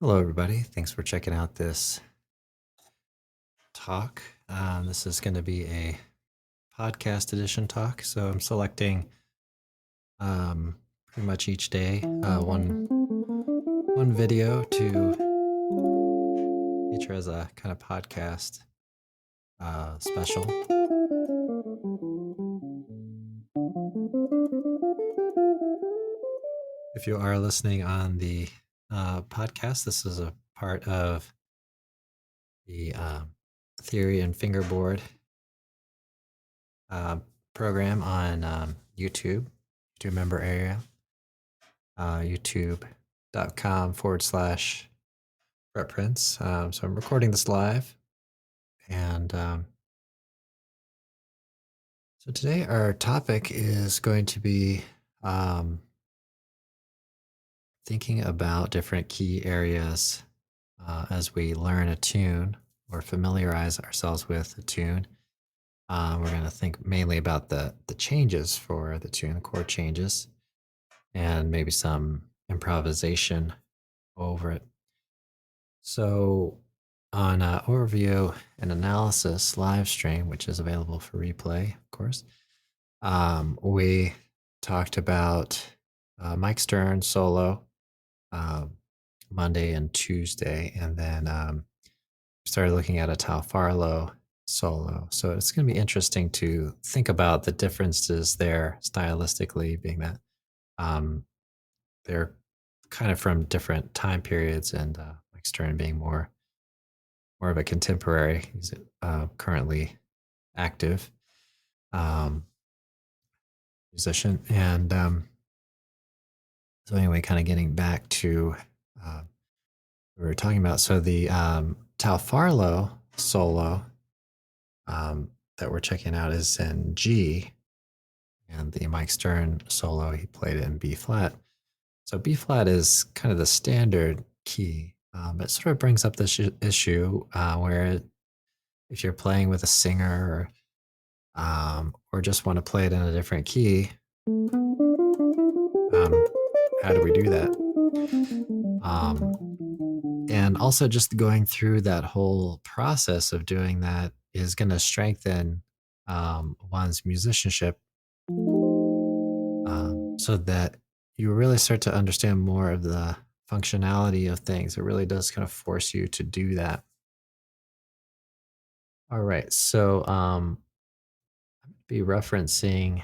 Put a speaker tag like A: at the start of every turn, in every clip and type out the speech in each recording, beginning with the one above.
A: Hello, everybody. Thanks for checking out this talk. This is going to be a podcast edition talk. So I'm selecting pretty much each day one video to feature as a kind of podcast special. If you are listening on the podcast, this is a part of the Theory and Fingerboard program on YouTube member area, youtube.com/Brett Prince. So I'm recording this live. And so today our topic is going to be thinking about different key areas as we learn a tune or familiarize ourselves with a tune. We're going to think mainly about the changes for the tune, the chord changes, and maybe some improvisation over it. So on Overview and Analysis live stream, which is available for replay, of course, we talked about Mike Stern solo Monday and Tuesday, and then started looking at a Tal Farlow solo. So it's going to be interesting to think about the differences there stylistically, being that they're kind of from different time periods, and Mike Stern being more of a contemporary. He's currently active musician. And so anyway, kind of getting back to what we were talking about. So the Tal Farlow solo that we're checking out is in G, and the Mike Stern solo, he played it in B flat. So B flat is kind of the standard key. It sort of brings up this issue where if you're playing with a singer or just want to play it in a different key, how do we do that? And also just going through that whole process of doing that is going to strengthen one's musicianship, so that you really start to understand more of the functionality of things. It really does kind of force you to do that. All right, so I'm be referencing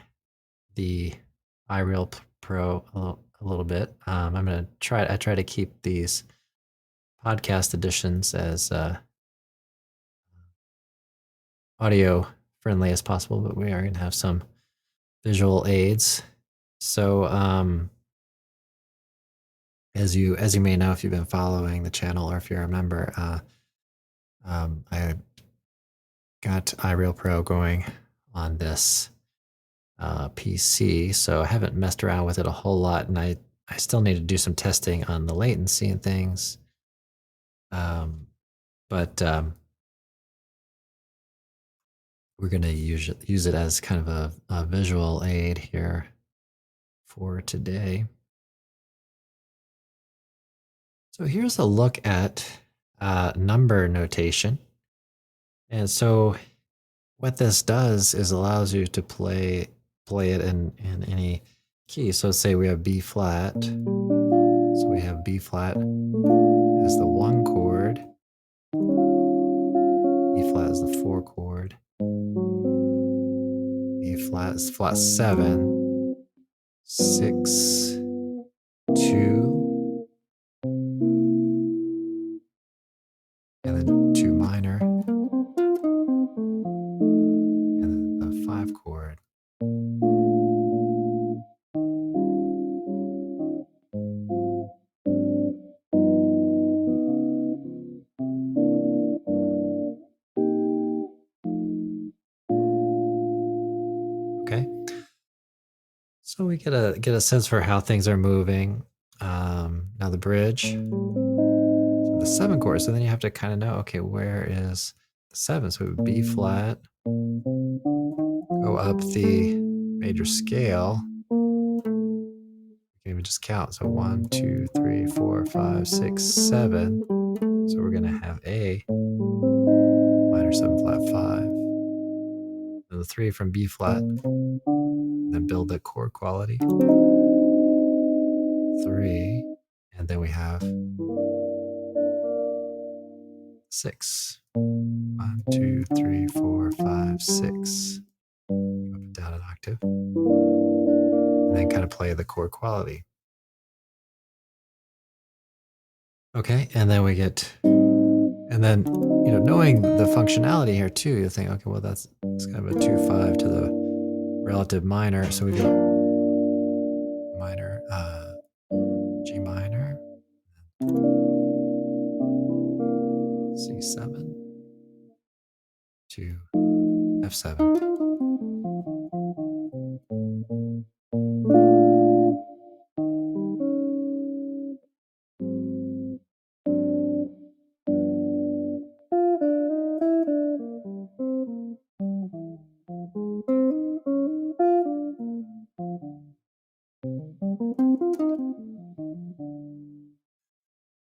A: the iReal Pro a little bit. I'm going to try to keep these podcast editions as audio friendly as possible, but we are going to have some visual aids. So as you may know, if you've been following the channel or if you're a member, I got iReal Pro going on this PC, so I haven't messed around with it a whole lot, and I still need to do some testing on the latency and things. But we're going to use it as kind of a visual aid here for today. So here's a look at number notation. And so what this does is allows you to play it in any key. So say we have B flat. So we have B flat as the 1 chord, E flat is the 4 chord, E flat is flat 7, 6, 2, and then 2 minor, and then the 5 chord. Okay. So we get a sense for how things are moving. Now the bridge, so the 7 chord. So then you have to kind of know, okay, where is the 7? So it would be B flat, go up the major scale. We can even just count. So 1, 2, 3, 4, 5, 6, 7. So we're gonna have A minor 7 flat 5. And the 3 from B flat. Then build the chord quality. 3. And then we have 6. 1, 2, 3, 4, 5, 6. Up and down an octave. And then kind of play the chord quality. Okay, and then we get, and then, knowing the functionality here too, you think, okay, well, it's kind of a 2-5 to the relative minor. So we go minor, G minor, C7 to F7.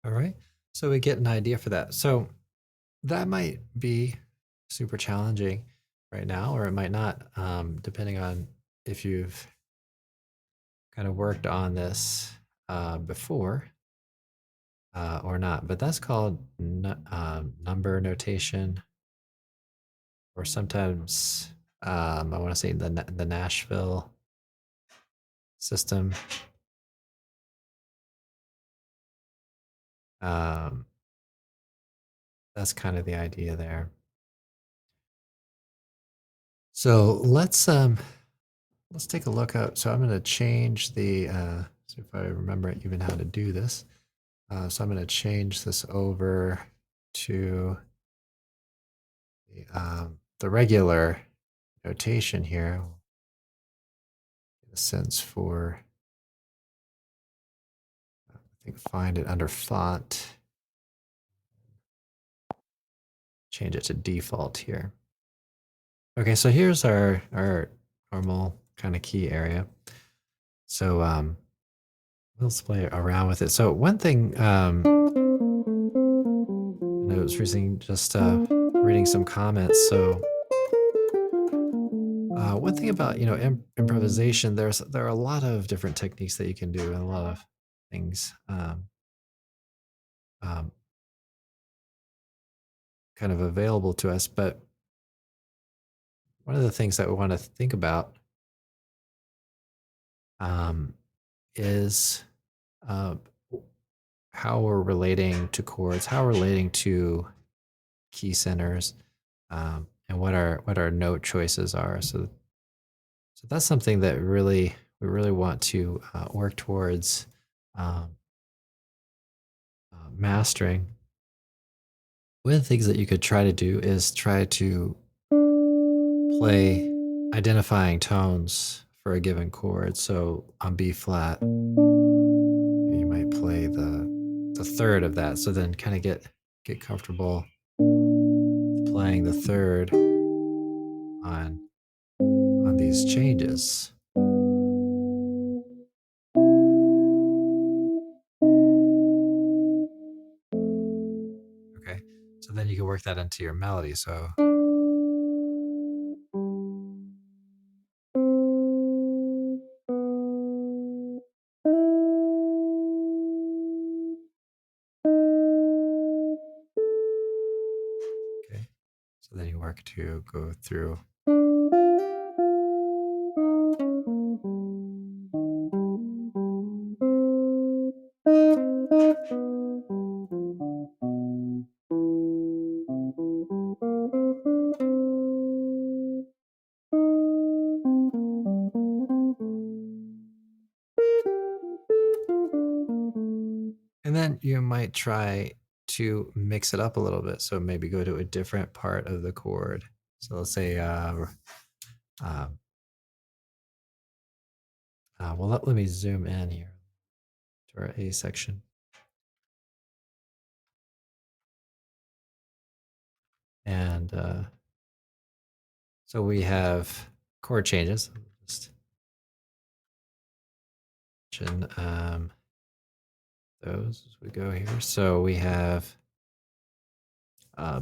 A: All right, so we get an idea for that. So that might be super challenging right now, or it might not, depending on if you've kind of worked on this before or not. But that's called number notation, or sometimes I want to say the Nashville system. That's kind of the idea there. So let's take a look up. So I'm going to change the see if I remember even how to do this. So I'm going to change this over to the regular notation here. In a sense for, I think, find it under font. Change it to default here. Okay, so here's our normal kind of key area. So let's play around with it. So one thing, I was recently just reading some comments. So one thing about improvisation, there are a lot of different techniques that you can do, and a lot of things kind of available to us. But one of the things that we want to think about is how we're relating to chords, how we're relating to key centers, and what our note choices are. So that's something that we really want to work towards mastering. One of the things that you could try to do is try to play identifying tones for a given chord. So on B flat, you might play the third of that. So then kind of get comfortable playing the third on these changes. Okay, so then you can work that into your melody. So okay, so then you work to go through. And then you might try to mix it up a little bit. So maybe go to a different part of the chord. So let's say, well, let me zoom in here to our A section. And so we have chord changes. Just mention those as we go here. So we have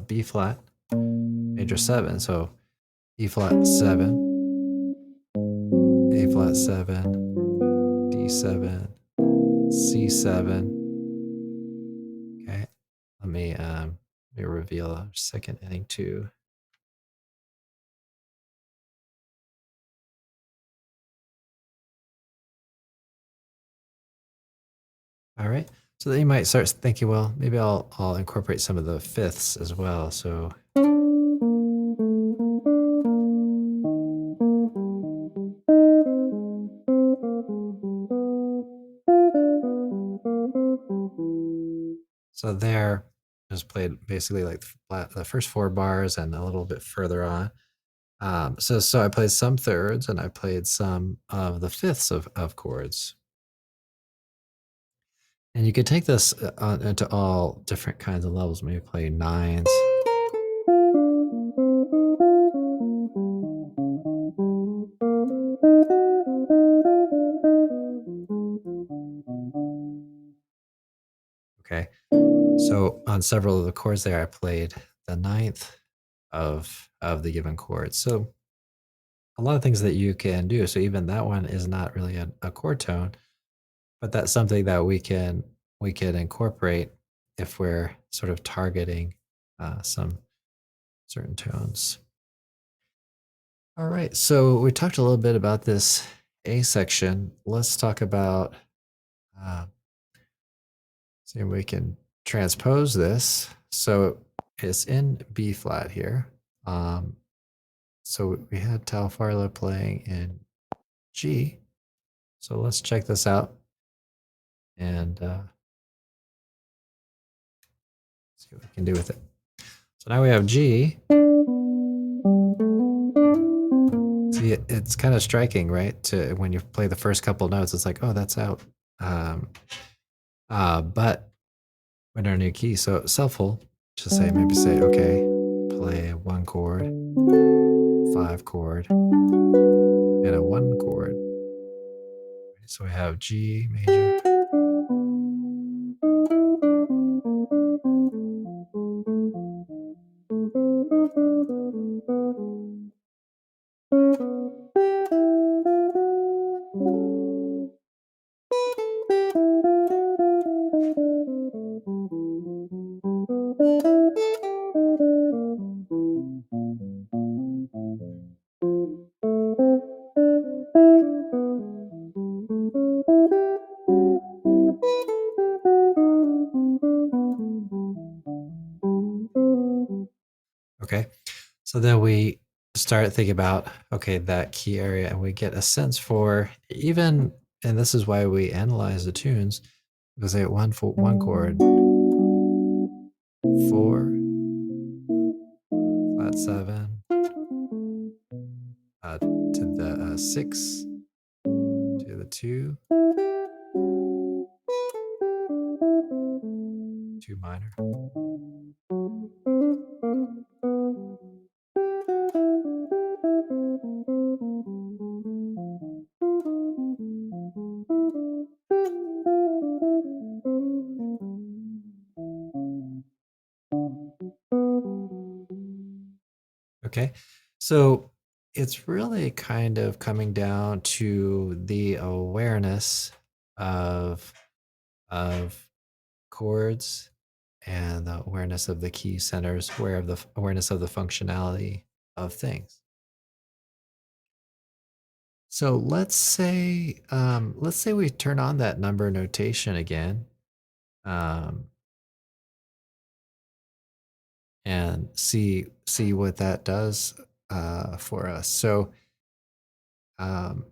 A: B flat, major 7. So E flat 7, A flat 7, D7, C7. Okay, let me reveal a second ending 2. All right. So then you might start thinking, well, maybe I'll incorporate some of the fifths as well. So there just played basically like the first 4 bars and a little bit further on. So I played some thirds and I played some of the fifths of chords. And you could take this into all different kinds of levels. Maybe play nines. Okay. So on several of the chords there, I played the ninth of the given chord. So a lot of things that you can do. So even that one is not really a chord tone, but that's something that we can incorporate if we're sort of targeting some certain tones. All right, so we talked a little bit about this A section. Let's talk about, see if we can transpose this. So it's in B flat here. So we had Tal Farlow playing in G. So let's check this out. And see what we can do with it. So now we have G. See, it's kind of striking, right? To when you play the first couple notes, it's like, oh, that's out. But we're in our new key, so it's helpful to maybe say, okay, play a 1 chord, 5 chord, and a 1 chord. So we have G major. Okay, so then we start thinking about, okay, that key area, and we get a sense for even, and this is why we analyze the tunes, because they have 1 chord, 4, flat 7, to the 6, to the 2, 2 minor. Okay, so it's really kind of coming down to the awareness of chords and the awareness of the key centers, awareness of the functionality of things. So let's say we turn on that number notation again, um, and see what that does for us. So um,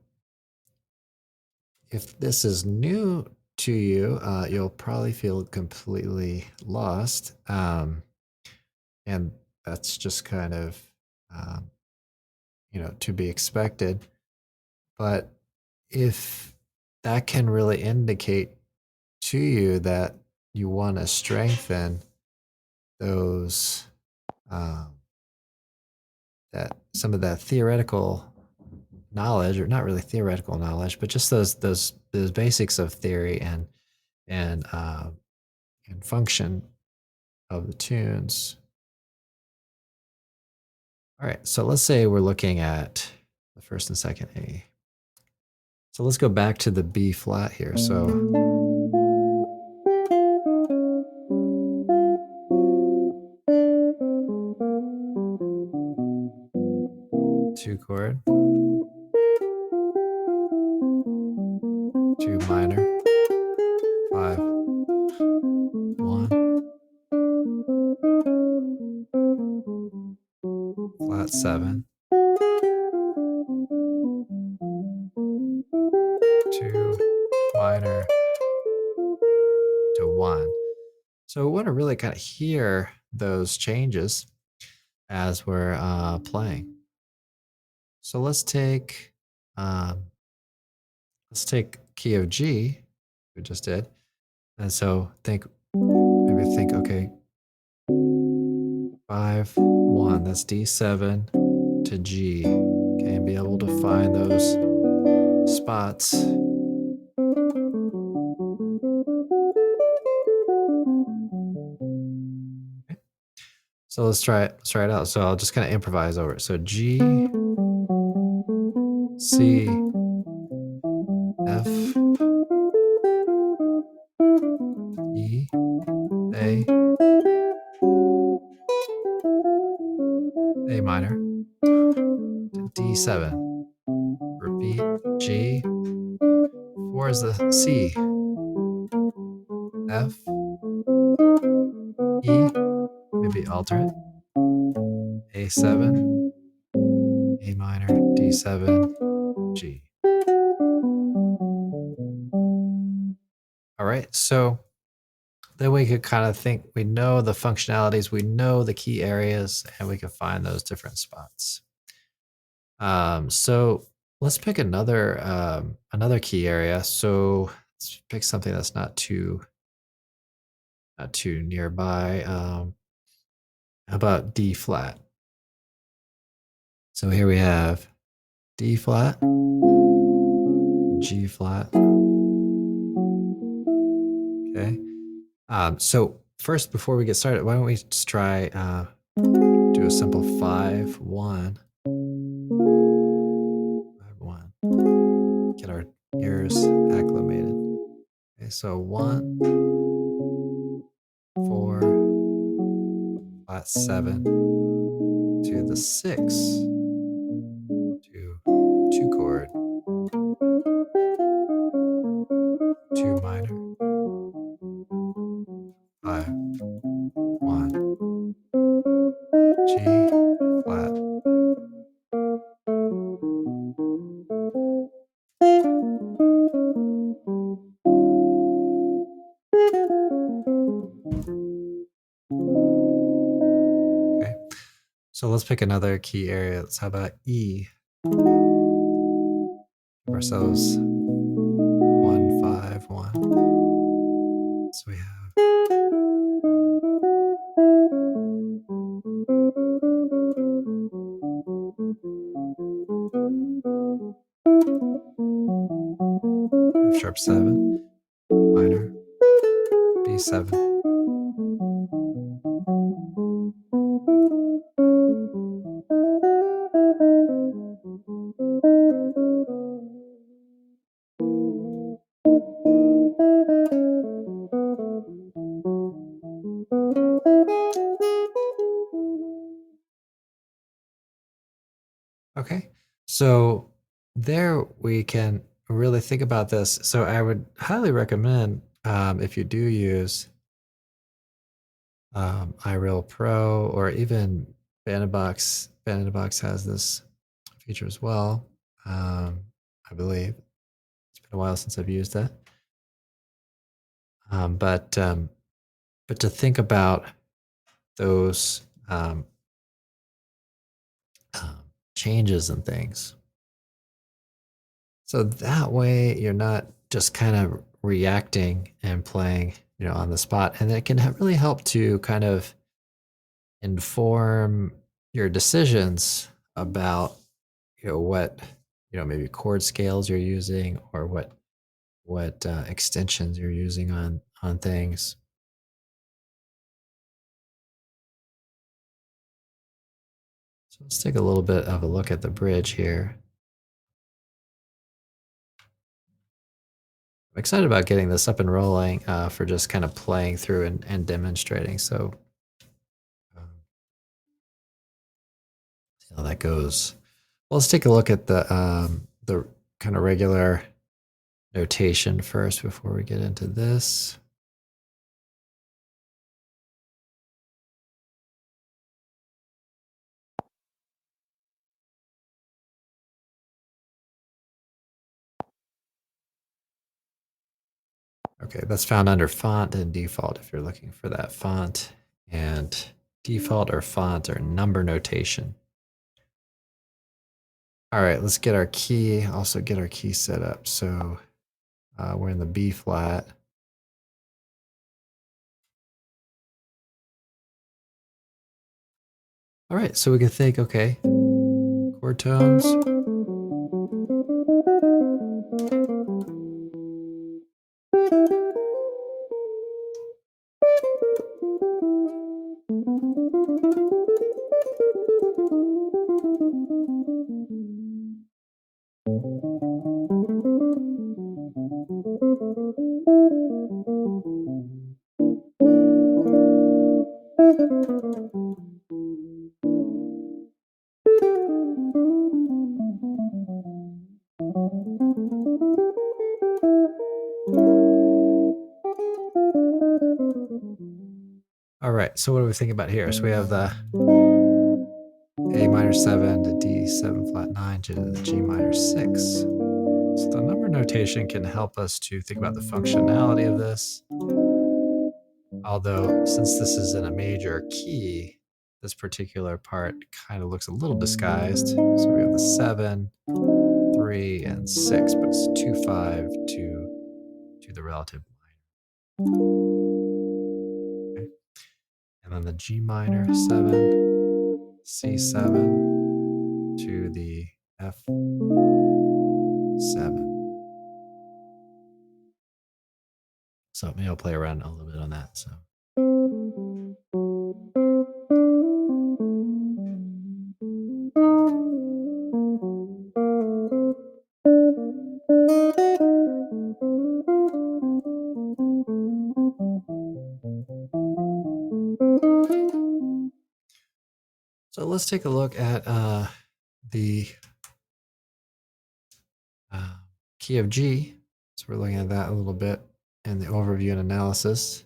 A: if this is new to you, you'll probably feel completely lost, and that's just kind of um, to be expected. But if that can really indicate to you that you want to strengthen those that some of that theoretical knowledge, or not really theoretical knowledge, but just those the basics of theory and function of the tunes. All right, so let's say we're looking at the first and second A. So let's go back to the B flat here. So 2 chord, 2 minor, 5, 1, flat 7, 2 minor to 1. So we want to really kind of hear those changes as we're playing. So let's take key of G, we just did, and so maybe think, okay, 5, 1, that's D7 to G. Okay, and be able to find those spots. Okay. So let's try it out. So I'll just kind of improvise over it. So G, C, F, E, A minor, to D7. Repeat G. 4 is the C. F, E, maybe alter it. A7, A minor, D7, G. All right, so then we could kind of think we know the functionalities, we know the key areas, and we can find those different spots. So let's pick another key area. So let's pick something that's not too nearby. How about D flat? So here we have D flat, G flat. Okay. So first, before we get started, why don't we just try do a simple 5, 1, 5, 1. Get our ears acclimated. Okay, so 1, 4, flat 7 to the 6 to 2 chord, 2 minor, 5, 1, G flat. Okay, so let's pick another key area. Let's how about E? Give ourselves 1, 5, 1. So we have F sharp 7, minor, B7. Okay, so there we can really think about this. So I would highly recommend if you do use iReal Pro or even Bandbox. Bandbox has this feature as well. I believe it's been a while since I've used that. But to think about those changes and things. So that way you're not just kind of reacting and playing, on the spot. And it can really help to kind of inform your decisions about, what, maybe chord scales you're using or what what extensions you're using on things. So let's take a little bit of a look at the bridge here. I'm excited about getting this up and rolling for just kind of playing through and demonstrating. So see how that goes. Well, let's take a look at the kind of regular notation first before we get into this. Okay, that's found under font and default if you're looking for that font. And default or font or number notation. All right, let's get our key, also get our key set up. So we're in the B flat. All right, so we can think, okay, chord tones. All right, so what do we think about here? So we have the A minor 7 to D7 flat 9 to the G minor 6. So the number notation can help us to think about the functionality of this. Although, since this is in a major key, this particular part kind of looks a little disguised. So we have the 7, 3, and 6, but it's 2, 5 to the relative minor. Okay. And then the G minor 7, C7 to the F7. So maybe I'll play around a little bit on that. So. So let's take a look at the key of G. So we're looking at that a little bit in the overview and analysis.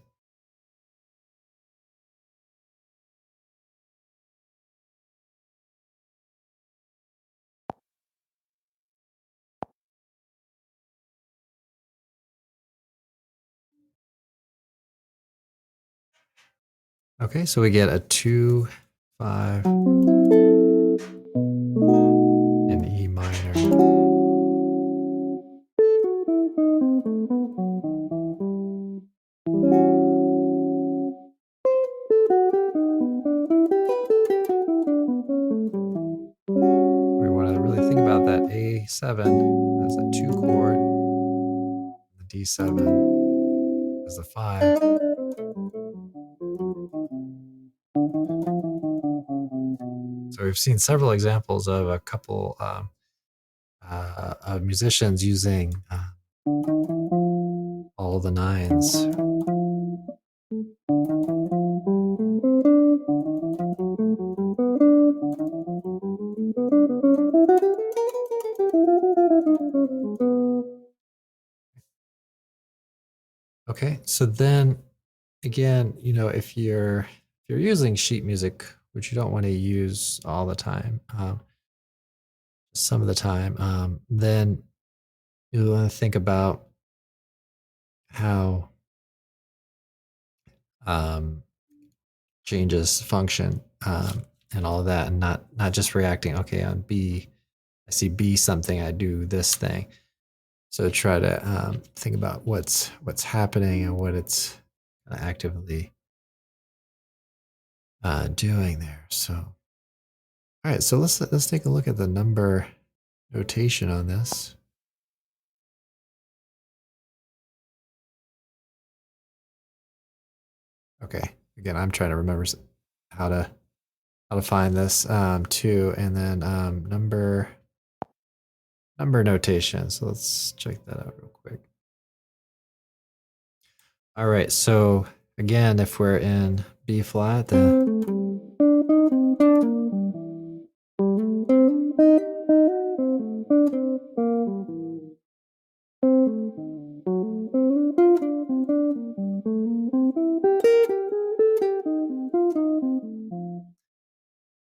A: Okay, so we get a 2, 5 in E minor. We want to really think about that A7 as a 2 chord, the D7 as the 5. So we've seen several examples of a couple of musicians using all the nines. Okay, so then again, you know, if you're using sheet music, which you don't want to use all the time, some of the time, then you want to think about how changes function and all of that, and not just reacting. Okay, on B, I see B something, I do this thing. So try to think about what's happening and what it's actively doing there. So, all right, so let's take a look at the number notation on this. Okay. Again, I'm trying to remember how to find this too, and then number notation. So let's check that out real quick. All right. So again, if we're in B flat, then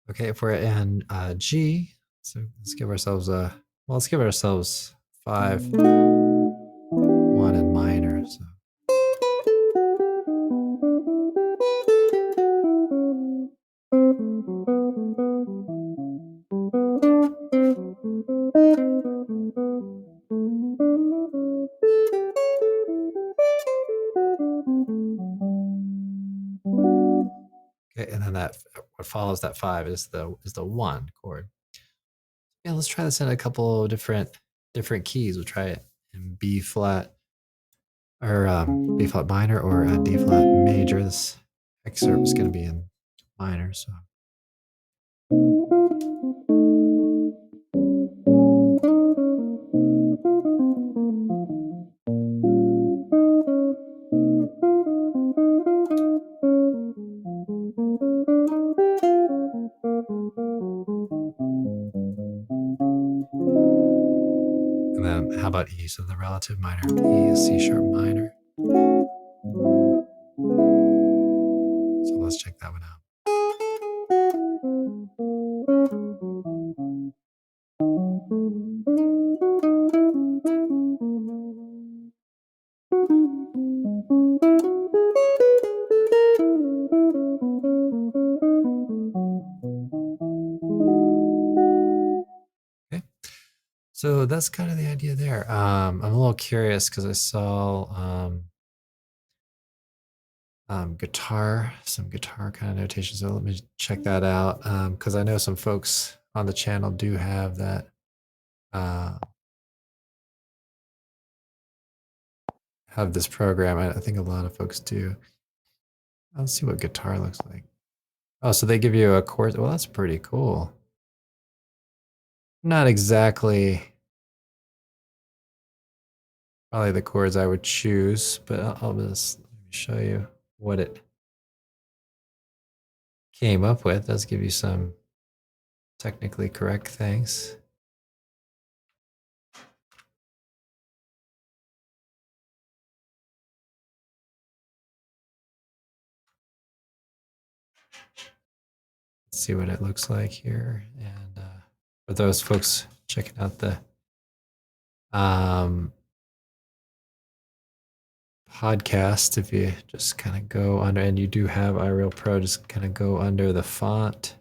A: okay, if we're in G, so let's give ourselves let's give ourselves 5, 1 in minor. So okay, and then that what follows that 5 is the 1 chord. Yeah, let's try this in a couple of different keys. We'll try it in B flat or B flat minor or D flat major. This excerpt is going to be in minor. So and then how about E? So the relative minor E is C sharp minor. So let's check that one out. Okay. So that's kind of the idea there. I'm a little curious because I saw some guitar kind of notation. So let me check that out because I know some folks on the channel do have that. Have this program. I think a lot of folks do. Let's see what guitar looks like. Oh, so they give you a chord. Well, that's pretty cool. Not exactly probably the chords I would choose, but I'll just let me show you what it came up with. It does give you some technically correct things. Let's see what it looks like here. And for those folks checking out the podcast, if you just kind of go under, and you do have iReal Pro, just kind of go under the font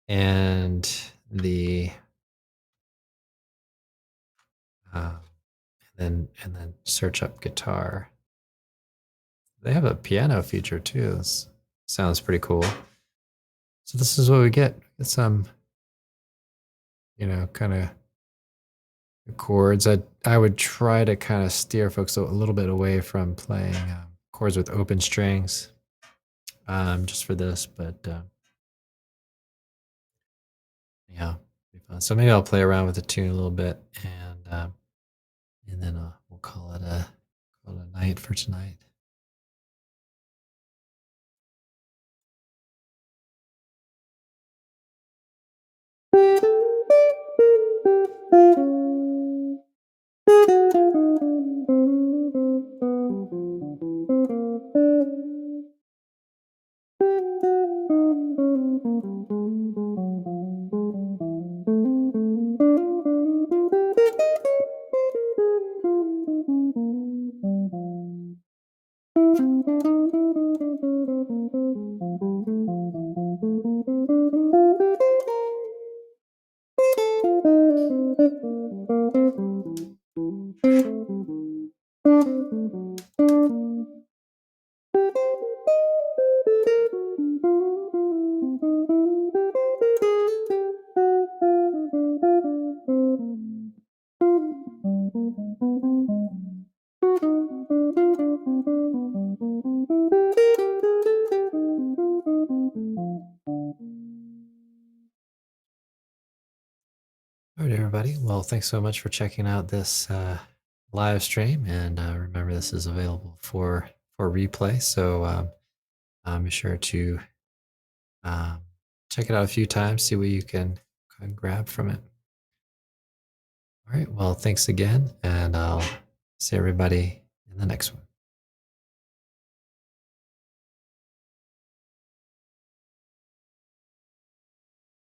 A: and the and then search up guitar. They have a piano feature too. This sounds pretty cool. So this is what we get. Get some, kind of chords. I would try to kind of steer folks a little bit away from playing chords with open strings, just for this. But yeah, be fun. So maybe I'll play around with the tune a little bit, and then we'll call it a night for tonight. All right, everybody. Well, thanks so much for checking out this live stream, and remember this is available for replay. So be sure to um, check it out a few times, see what you can grab from it. All right. Well, thanks again, and I'll see everybody in the next one.